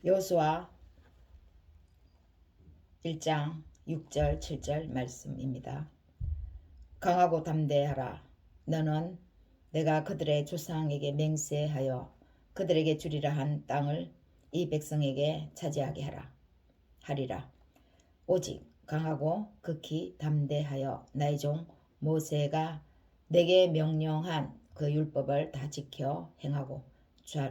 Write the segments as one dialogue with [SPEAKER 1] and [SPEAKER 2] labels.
[SPEAKER 1] 여호수아 1장 6절 7절 말씀입니다. 강하고 담대하라. 너는 내가 그들의 조상에게 맹세하여 그들에게 주리라 한 땅을 이 백성에게 차지하게 하리라. 오직 강하고 극히 담대하여 나의 종 모세가 내게 명령한 그 율법을 다 지켜 행하고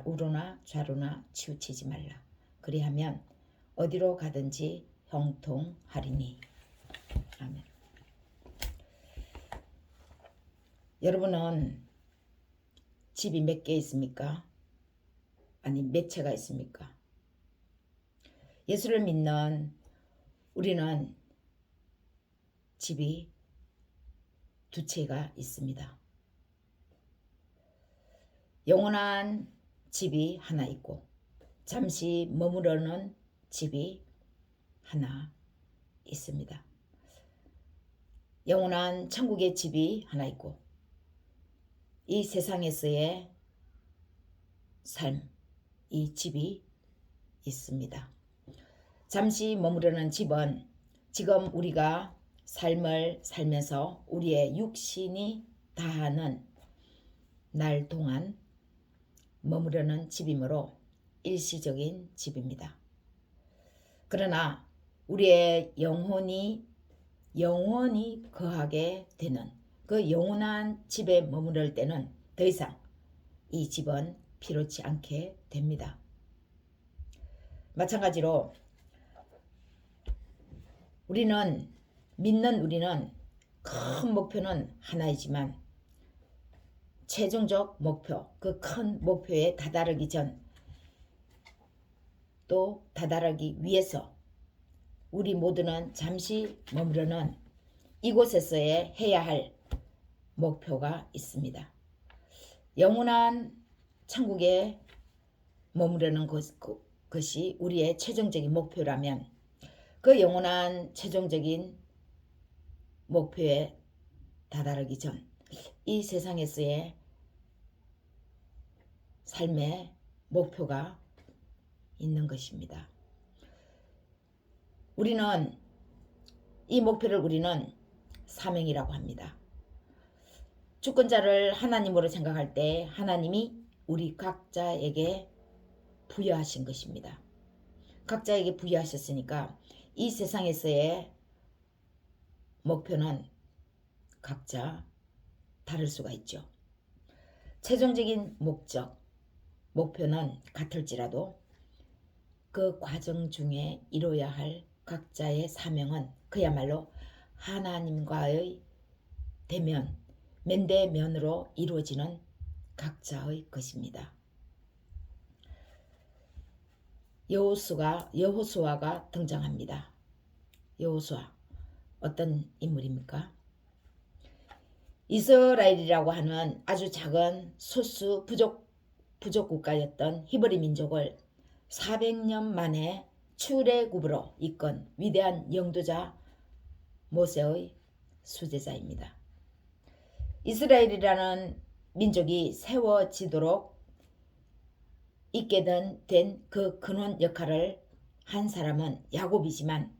[SPEAKER 1] 우로나 좌로나 치우치지 말라. 그리하면 어디로 가든지 형통하리니. 아멘. 여러분은 집이 몇 개 있습니까? 아니 몇 채가 있습니까? 예수를 믿는 우리는 집이 두 채가 있습니다. 영원한 집이 하나 있고 잠시 머무르는 집이 하나 있습니다. 영원한 천국의 집이 하나 있고 이 세상에서의 삶, 이 집이 있습니다. 잠시 머무르는 집은 지금 우리가 삶을 살면서 우리의 육신이 다하는 날 동안 머무르는 집이므로 일시적인 집입니다. 그러나 우리의 영혼이 거하게 되는 그 영원한 집에 머무를 때는 더 이상 이 집은 필요치 않게 됩니다. 마찬가지로 믿는 우리는 큰 목표는 하나이지만 최종적 목표, 그 큰 목표에 다다르기 전 또 다다르기 위해서 우리 모두는 잠시 머무르는 이곳에서의 해야 할 목표가 있습니다. 영원한 천국에 머무르는 것이 우리의 최종적인 목표라면 그 영원한 최종적인 목표에 다다르기 전 이 세상에서의 삶의 목표가 있는 것입니다. 이 목표를 우리는 사명이라고 합니다. 주권자를 하나님으로 생각할 때 하나님이 우리 각자에게 부여하신 것입니다. 각자에게 부여하셨으니까 이 세상에서의 목표는 각자 다를 수가 있죠. 최종적인 목표는 같을지라도 그 과정 중에 이뤄야 할 각자의 사명은 그야말로 하나님과의 대면, 면대면으로 이루어지는 각자의 것입니다. 여호수아가 등장합니다. 여호수아 어떤 인물입니까? 이스라엘이라고 하는 아주 작은 소수 부족 국가였던 히브리 민족을 400년 만에 출애굽으로 이끈 위대한 영도자 모세의 수제자입니다. 이스라엘이라는 민족이 세워지도록 있게 된 그 근원 역할을 한 사람은 야곱이지만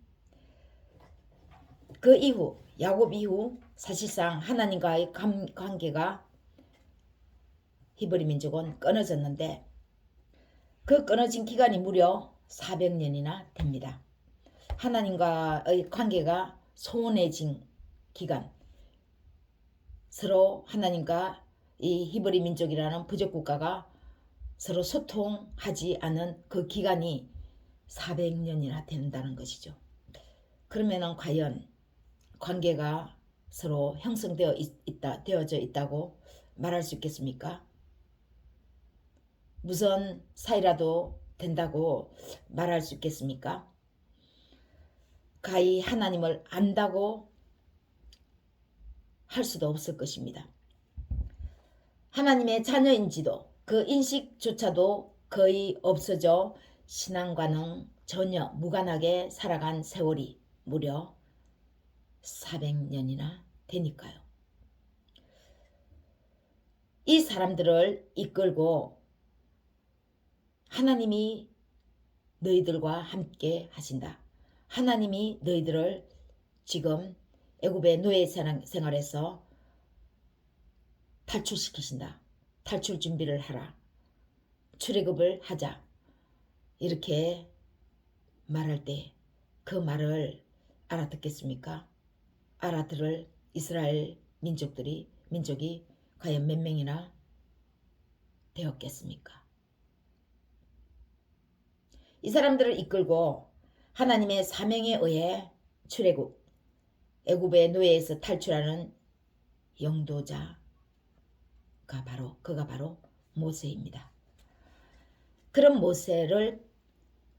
[SPEAKER 1] 야곱 이후 사실상 하나님과의 관계가 히브리 민족은 끊어졌는데 그 끊어진 기간이 무려 400년이나 됩니다. 하나님과의 관계가 소원해진 기간, 서로 하나님과 이 히브리 민족이라는 부족국가가 서로 소통하지 않은 그 기간이 400년이나 된다는 것이죠. 그러면 과연 관계가 서로 되어져 있다고 말할 수 있겠습니까? 무슨 사이라도 된다고 말할 수 있겠습니까? 가히 하나님을 안다고 할 수도 없을 것입니다. 하나님의 자녀인지도 그 인식조차도 거의 없어져 신앙과는 전혀 무관하게 살아간 세월이 무려 400년이나 되니까요. 이 사람들을 이끌고 하나님이 너희들과 함께 하신다. 하나님이 너희들을 지금 애굽의 노예 생활에서 탈출시키신다. 탈출 준비를 하라. 출애굽을 하자. 이렇게 말할 때 그 말을 알아듣겠습니까? 알아들을 이스라엘 민족이 과연 몇 명이나 되었겠습니까? 이 사람들을 이끌고 하나님의 사명에 의해 출애굽, 애굽의 노예에서 탈출하는 영도자가 바로 모세입니다. 그런 모세를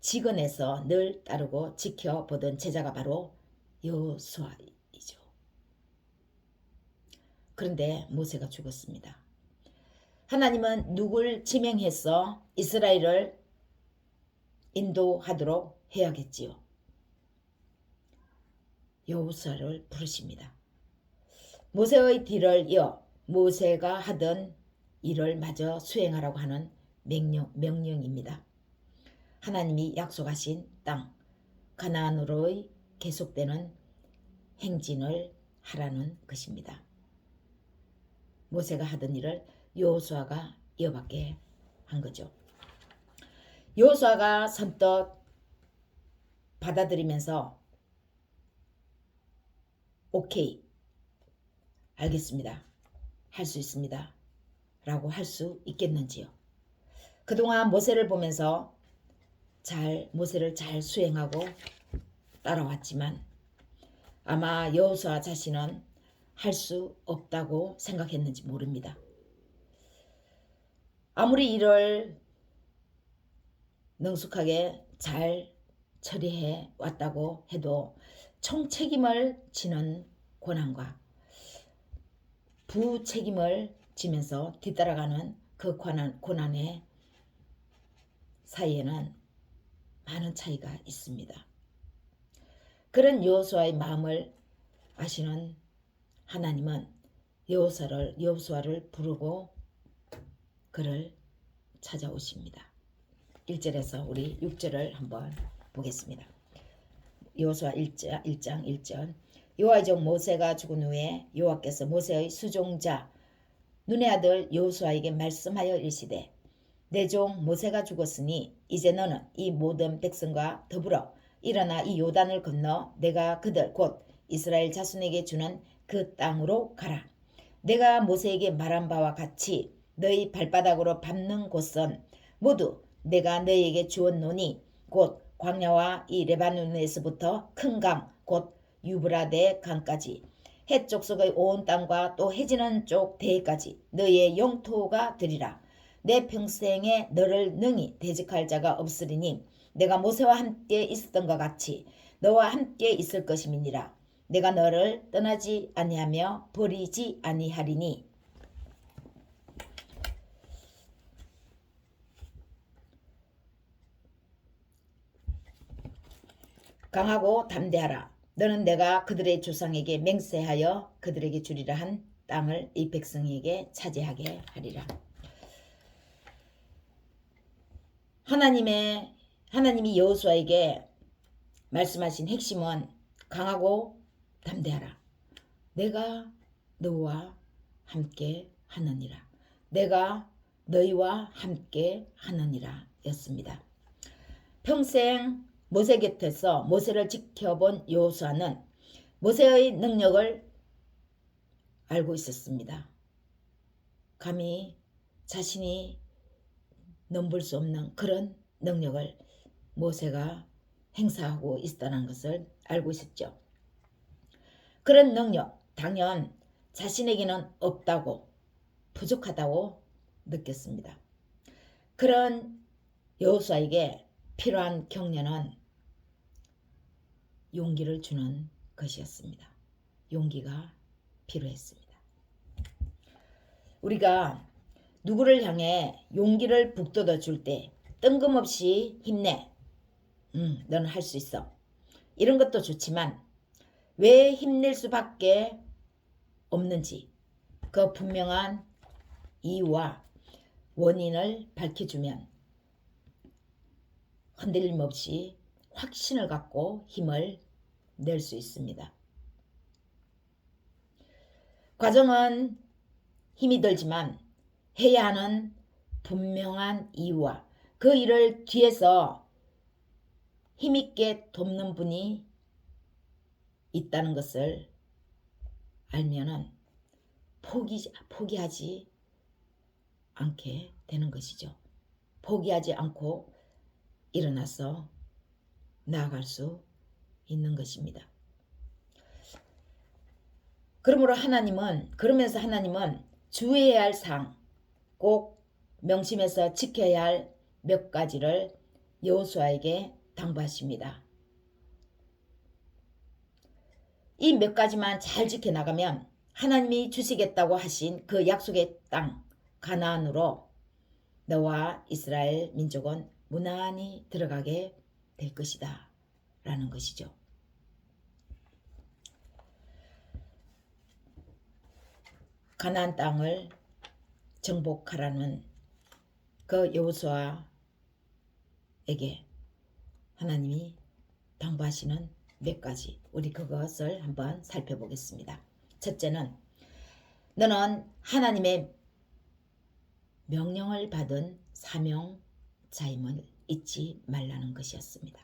[SPEAKER 1] 지근에서 늘 따르고 지켜보던 제자가 바로 여호수아이죠. 그런데 모세가 죽었습니다. 하나님은 누굴 지명해서 이스라엘을 인도하도록 해야겠지요. 여호수아를 부르십니다. 모세의 뒤를 이어 모세가 하던 일을 마저 수행하라고 하는 명령입니다. 하나님이 약속하신 땅 가나안으로의 계속되는 행진을 하라는 것입니다. 모세가 하던 일을 여호수아가 이어받게 한 거죠. 여호수아가 선뜻 받아들이면서 오케이, 알겠습니다, 할 수 있습니다 라고 할 수 있겠는지요. 그동안 모세를 보면서 모세를 잘 수행하고 따라왔지만 아마 여호수아 자신은 할 수 없다고 생각했는지 모릅니다. 아무리 일을 능숙하게 잘 처리해 왔다고 해도 총책임을 지는 고난과 부책임을 지면서 뒤따라가는 그 고난의 사이에는 많은 차이가 있습니다. 그런 여호수아의 마음을 아시는 하나님은 여호수아를 부르고 그를 찾아오십니다. 1절에서 우리 6절을 한번 보겠습니다. 여호수아 1장 1절. 여호와의 종 모세가 죽은 후에 여호와께서 모세의 수종자 눈의 아들 여호수아에게 말씀하여 이르시되 내 종 모세가 죽었으니 이제 너는 이 모든 백성과 더불어 일어나 이 요단을 건너 내가 그들 곧 이스라엘 자손에게 주는 그 땅으로 가라. 내가 모세에게 말한 바와 같이 너희 발바닥으로 밟는 곳은 모두 내가 너희에게 주었노니 곧 광야와 이 레바논에서부터 큰 강 곧 유브라데 강까지 해쪽 속의 온 땅과 또 해지는 쪽 대해까지 너희의 영토가 되리라. 내 평생에 너를 능히 대적할 자가 없으리니 내가 모세와 함께 있었던 것 같이 너와 함께 있을 것임이니라. 내가 너를 떠나지 아니하며 버리지 아니하리니. 강하고 담대하라. 너는 내가 그들의 조상에게 맹세하여 그들에게 주리라 한 땅을 이 백성에게 차지하게 하리라. 하나님이 여호수아에게 말씀하신 핵심은 강하고 담대하라. 내가 너와 함께 하느니라. 내가 너희와 함께 하느니라 였습니다. 평생 모세 곁에서 모세를 지켜본 여호수아는 모세의 능력을 알고 있었습니다. 감히 자신이 넘볼 수 없는 그런 능력을 모세가 행사하고 있다는 것을 알고 있었죠. 그런 능력 당연 자신에게는 없다고 부족하다고 느꼈습니다. 그런 여호수아에게 필요한 격려는 용기를 주는 것이었습니다. 용기가 필요했습니다. 우리가 누구를 향해 용기를 북돋아 줄 때 뜬금없이 힘내, 너는 할 수 있어, 이런 것도 좋지만 왜 힘낼 수밖에 없는지 그 분명한 이유와 원인을 밝혀주면 흔들림 없이 확신을 갖고 힘을 낼 수 있습니다. 과정은 힘이 들지만 해야 하는 분명한 이유와 그 일을 뒤에서 힘있게 돕는 분이 있다는 것을 알면은 포기하지 않게 되는 것이죠. 포기하지 않고 일어나서 나아갈 수 있는 것입니다. 그러면서 하나님은 주의해야 할 사항, 꼭 명심해서 지켜야 할 몇 가지를 여호수아에게 당부하십니다. 이 몇 가지만 잘 지켜나가면 하나님이 주시겠다고 하신 그 약속의 땅 가나안으로 너와 이스라엘 민족은 무난히 들어가게 될 것이다 라는 것이죠. 가나안 땅을 정복하라는 그 여호수아에게 하나님이 당부하시는 몇 가지, 우리 그것을 한번 살펴보겠습니다. 첫째는 너는 하나님의 명령을 받은 사명자임을 잊지 말라는 것이었습니다.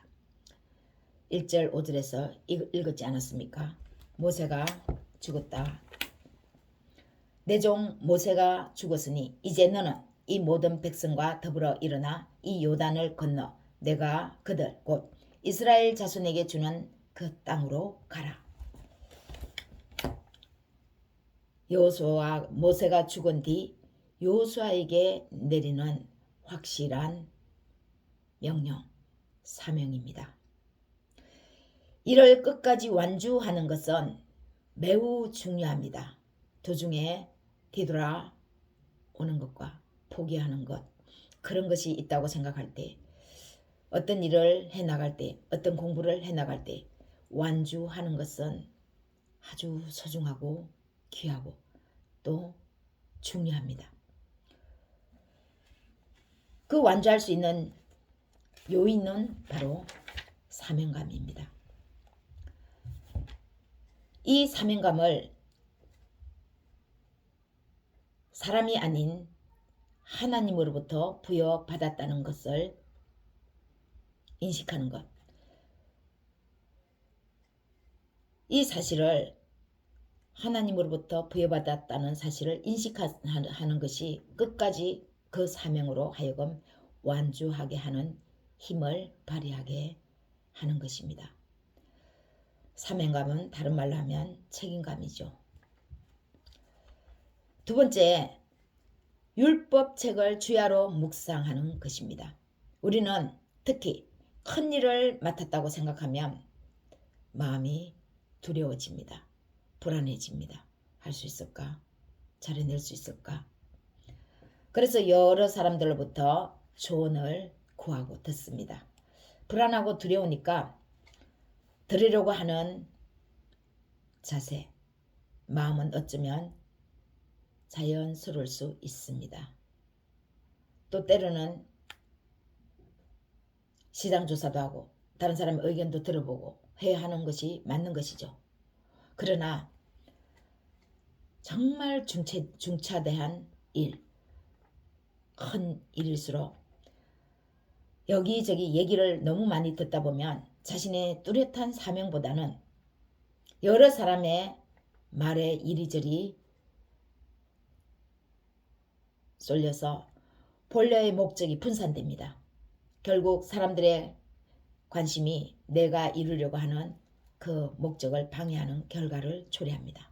[SPEAKER 1] 1절 5절에서 읽었지 않았습니까? 모세가 죽었다. 내 종 모세가 죽었으니 이제 너는 이 모든 백성과 더불어 일어나 이 요단을 건너 내가 그들 곧 이스라엘 자손에게 주는 그 땅으로 가라. 여호수아 모세가 죽은 뒤 여호수아에게 내리는 확실한 명령, 사명입니다. 이를 끝까지 완주하는 것은 매우 중요합니다. 도중에 뒤돌아오는 것과 포기하는 것, 그런 것이 있다고 생각할 때, 어떤 일을 해나갈 때, 어떤 공부를 해나갈 때 완주하는 것은 아주 소중하고 귀하고 또 중요합니다. 그 완주할 수 있는 요인은 바로 사명감입니다. 이 사명감을 사람이 아닌 하나님으로부터 부여받았다는 것을 인식하는 것. 이 사실을 하나님으로부터 부여받았다는 사실을 인식하는 것이 끝까지 그 사명으로 하여금 완주하게 하는 힘을 발휘하게 하는 것입니다. 사명감은 다른 말로 하면 책임감이죠. 두 번째, 율법책을 주야로 묵상하는 것입니다. 우리는 특히 큰 일을 맡았다고 생각하면 마음이 두려워집니다. 불안해집니다. 할 수 있을까? 잘해낼 수 있을까? 그래서 여러 사람들로부터 조언을 구하고 듣습니다. 불안하고 두려우니까 들으려고 하는 자세, 마음은 어쩌면 자연스러울 수 있습니다. 또 때로는 시장조사도 하고 다른 사람의 의견도 들어보고 회의하는 것이 맞는 것이죠. 그러나 정말 중차대한 일, 큰 일일수록 여기저기 얘기를 너무 많이 듣다 보면 자신의 뚜렷한 사명보다는 여러 사람의 말에 이리저리 쏠려서 본래의 목적이 분산됩니다. 결국 사람들의 관심이 내가 이루려고 하는 그 목적을 방해하는 결과를 초래합니다.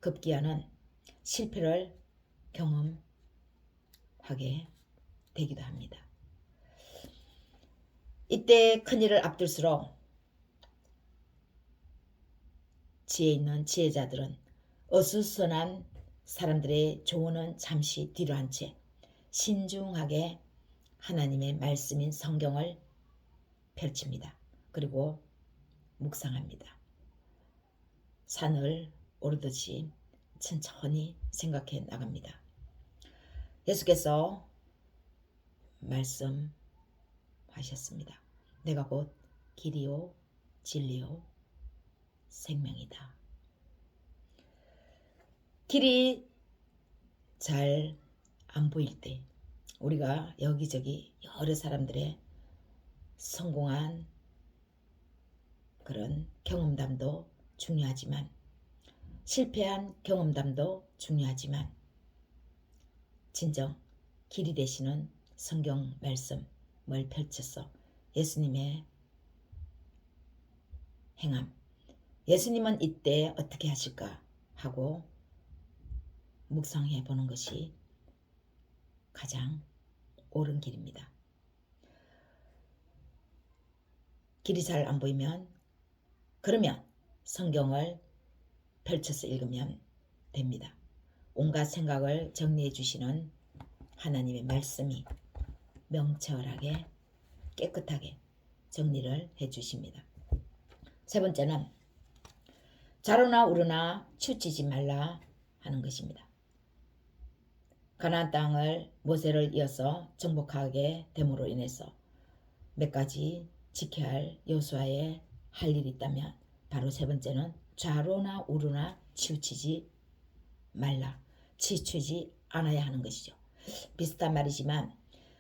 [SPEAKER 1] 급기야는 실패를 경험하게 되기도 합니다. 이때 큰일을 앞둘수록 지혜 있는 지혜자들은 어수선한 사람들의 조언은 잠시 뒤로 한 채 신중하게 하나님의 말씀인 성경을 펼칩니다. 그리고 묵상합니다. 산을 오르듯이 천천히 생각해 나갑니다. 예수께서 말씀하였습니다. 하셨습니다. 내가 곧 길이요 진리요 생명이다. 길이 잘 안 보일 때 우리가 여기저기 여러 사람들의 성공한 그런 경험담도 중요하지만 실패한 경험담도 중요하지만 진정 길이 되시는 성경 말씀을 펼쳐서 예수님의 행함, 예수님은 이때 어떻게 하실까 하고 묵상해 보는 것이 가장 옳은 길입니다. 길이 잘 안 보이면 그러면 성경을 펼쳐서 읽으면 됩니다. 온갖 생각을 정리해 주시는 하나님의 말씀이 명철하게 깨끗하게 정리를 해 주십니다. 세 번째는 좌로나 우로나 치우치지 말라 하는 것입니다. 가나안 땅을 모세를 이어서 정복하게 됨으로 인해서 몇 가지 지켜야 할 여호수아의 할 일이 있다면 바로 세 번째는 좌로나 우로나 치우치지 말라, 치우치지 않아야 하는 것이죠. 비슷한 말이지만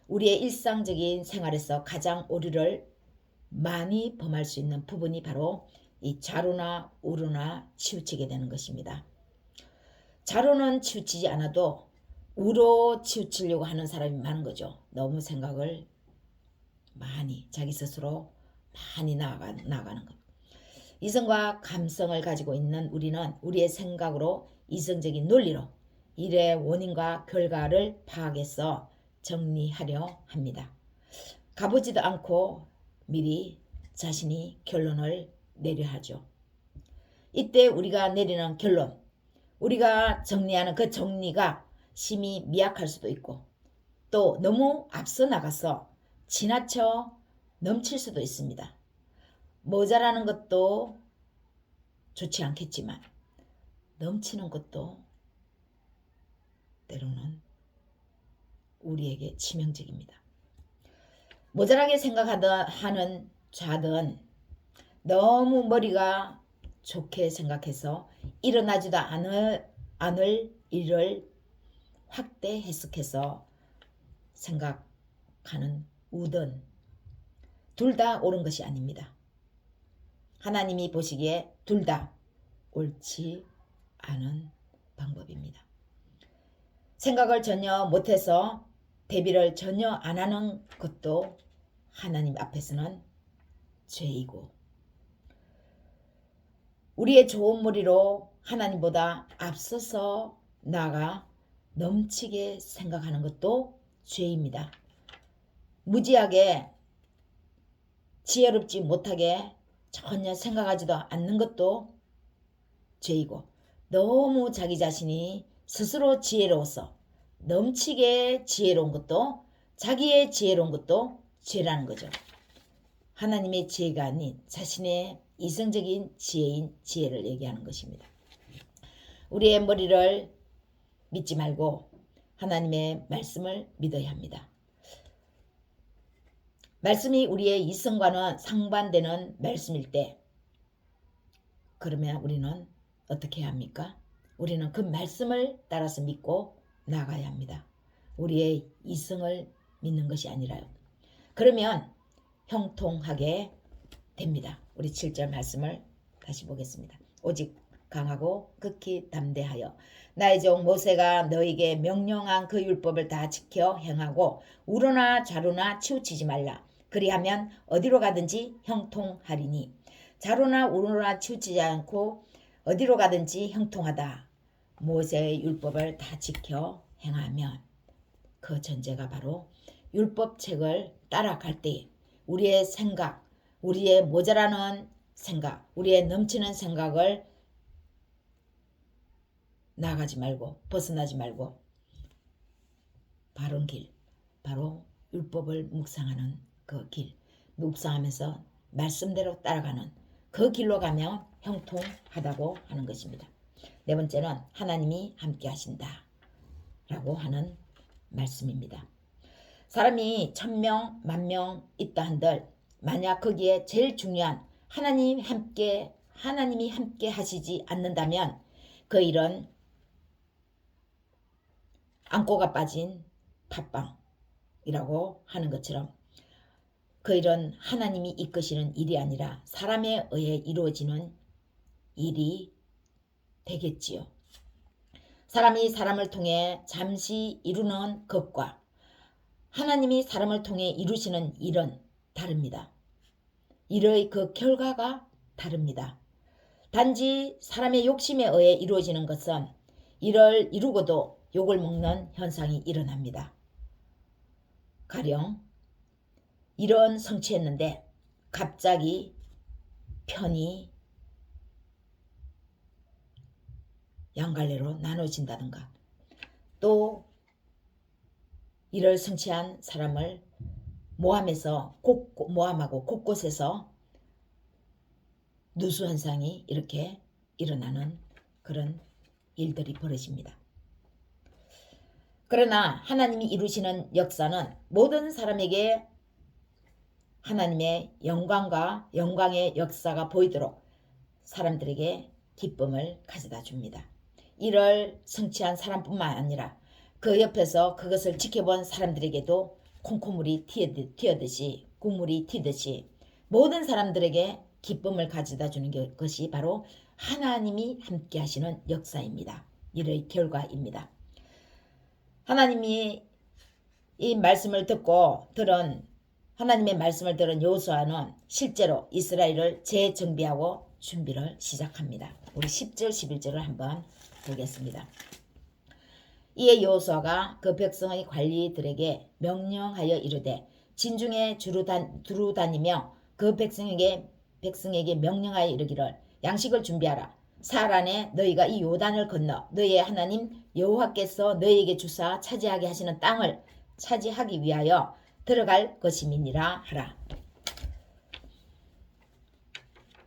[SPEAKER 1] 우리의 일상적인 생활에서 가장 오류를 많이 범할 수 있는 부분이 바로 이 좌로나 우로나 치우치게 되는 것입니다. 좌로는 치우치지 않아도 우로 치우치려고 하는 사람이 많은 거죠. 너무 생각을 많이 자기 스스로 많이 나아가는 것. 이성과 감성을 가지고 있는 우리는 우리의 생각으로 이성적인 논리로 일의 원인과 결과를 파악해서 정리하려 합니다. 가보지도 않고 미리 자신이 결론을 내려 하죠. 이때 우리가 내리는 결론, 우리가 정리하는 그 정리가 심히 미약할 수도 있고 또 너무 앞서 나가서 지나쳐 넘칠 수도 있습니다. 모자라는 것도 좋지 않겠지만 넘치는 것도 때로는 우리에게 치명적입니다. 모자라게 생각하는 자든 너무 머리가 좋게 생각해서 일어나지도 않을 일을 확대 해석해서 생각하는 우든 둘 다 옳은 것이 아닙니다. 하나님이 보시기에 둘 다 옳지 않은 방법입니다. 생각을 전혀 못해서 대비를 전혀 안 하는 것도 하나님 앞에서는 죄이고 우리의 좋은 머리로 하나님보다 앞서서 나가 넘치게 생각하는 것도 죄입니다. 무지하게 지혜롭지 못하게 전혀 생각하지도 않는 것도 죄이고 너무 자기 자신이 스스로 지혜로워서 넘치게 지혜로운 것도 자기의 지혜로운 것도 죄라는 거죠. 하나님의 지혜가 아닌 자신의 이성적인 지혜인 지혜를 얘기하는 것입니다. 우리의 머리를 믿지 말고 하나님의 말씀을 믿어야 합니다. 말씀이 우리의 이성과는 상반되는 말씀일 때 그러면 우리는 어떻게 해야 합니까? 우리는 그 말씀을 따라서 믿고 나가야 합니다. 우리의 이성을 믿는 것이 아니라요. 그러면 형통하게 됩니다. 우리 7절 말씀을 다시 보겠습니다. 오직 강하고 극히 담대하여 나의 종 모세가 너에게 명령한 그 율법을 다 지켜 행하고 우로나 좌로나 치우치지 말라. 그리하면 어디로 가든지 형통하리니 좌로나 우로나 치우치지 않고 어디로 가든지 형통하다. 모세의 율법을 다 지켜 행하면 그 전제가 바로 율법책을 따라갈 때 우리의 생각, 우리의 모자라는 생각, 우리의 넘치는 생각을 나가지 말고 벗어나지 말고 바른 길, 바로 율법을 묵상하는 그 길, 묵상하면서 말씀대로 따라가는 그 길로 가면 형통하다고 하는 것입니다. 네 번째는 하나님이 함께 하신다 라고 하는 말씀입니다. 사람이 1000명, 10,000명 있다 한들 만약 거기에 제일 중요한 하나님이 함께 하시지 않는다면 그 일은 안고가 빠진 팥빵이라고 하는 것처럼 그 일은 하나님이 이끄시는 일이 아니라 사람에 의해 이루어지는 일이 되겠지요. 사람이 사람을 통해 잠시 이루는 것과 하나님이 사람을 통해 이루시는 일은 다릅니다. 일의 그 결과가 다릅니다. 단지 사람의 욕심에 의해 이루어지는 것은 이를 이루고도 욕을 먹는 현상이 일어납니다. 가령 일은 성취했는데 갑자기 편이 양갈래로 나눠진다든가 또 일을 성취한 사람을 모함하고 곳곳에서 누수 현상이 이렇게 일어나는 그런 일들이 벌어집니다. 그러나 하나님이 이루시는 역사는 모든 사람에게 하나님의 영광의 역사가 보이도록 사람들에게 기쁨을 가져다 줍니다. 이를 성취한 사람뿐만 아니라 그 옆에서 그것을 지켜본 사람들에게도 콩고물이 튀어듯이 국물이 튀듯이 모든 사람들에게 기쁨을 가져다 주는 것이 바로 하나님이 함께 하시는 역사입니다. 이의 결과입니다. 하나님의 말씀을 들은 여호수아는 실제로 이스라엘을 재정비하고 준비를 시작합니다. 우리 10절 11절을 한번 보겠습니다. 이에 여호수아가 그 백성의 관리들에게 명령하여 이르되 진중에 두루 다니며 그 백성에게 명령하여 이르기를 양식을 준비하라. 사흘 안에 너희가 이 요단을 건너 너희의 하나님 여호와께서 너희에게 주사 차지하게 하시는 땅을 차지하기 위하여 들어갈 것임이니라 하라.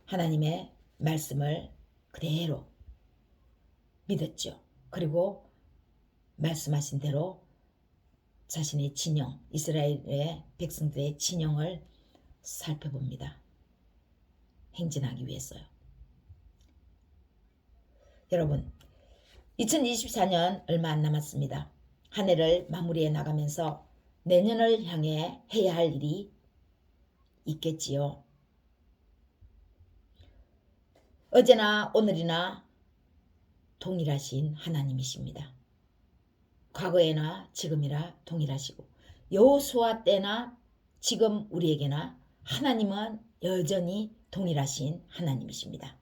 [SPEAKER 1] 하나님의 말씀을 그대로 믿었죠. 그리고 말씀하신 대로 자신의 진영, 이스라엘의 백성들의 진영을 살펴봅니다. 행진하기 위해서요. 여러분, 2024년 얼마 안 남았습니다. 한 해를 마무리해 나가면서 내년을 향해 해야 할 일이 있겠지요. 어제나 오늘이나 동일하신 하나님이십니다. 과거에나 지금이나 동일하시고 여호수아 때나 지금 우리에게나 하나님은 여전히 동일하신 하나님이십니다.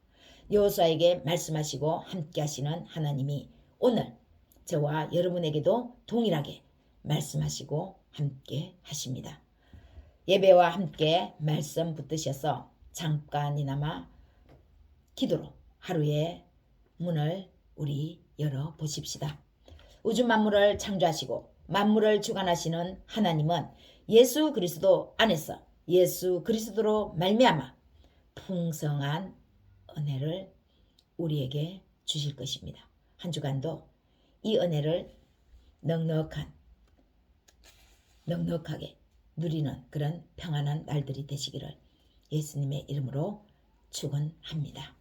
[SPEAKER 1] 여호수아에게 말씀하시고 함께 하시는 하나님이 오늘 저와 여러분에게도 동일하게 말씀하시고 함께 하십니다. 예배와 함께 말씀 붙드셔서 잠깐이나마 기도로 하루의 문을 우리 열어 보십시다. 우주 만물을 창조하시고 만물을 주관하시는 하나님은 예수 그리스도 안에서 예수 그리스도로 말미암아 풍성한 은혜를 우리에게 주실 것입니다. 한 주간도 이 은혜를 넉넉하게 누리는 그런 평안한 날들이 되시기를 예수님의 이름으로 축원합니다.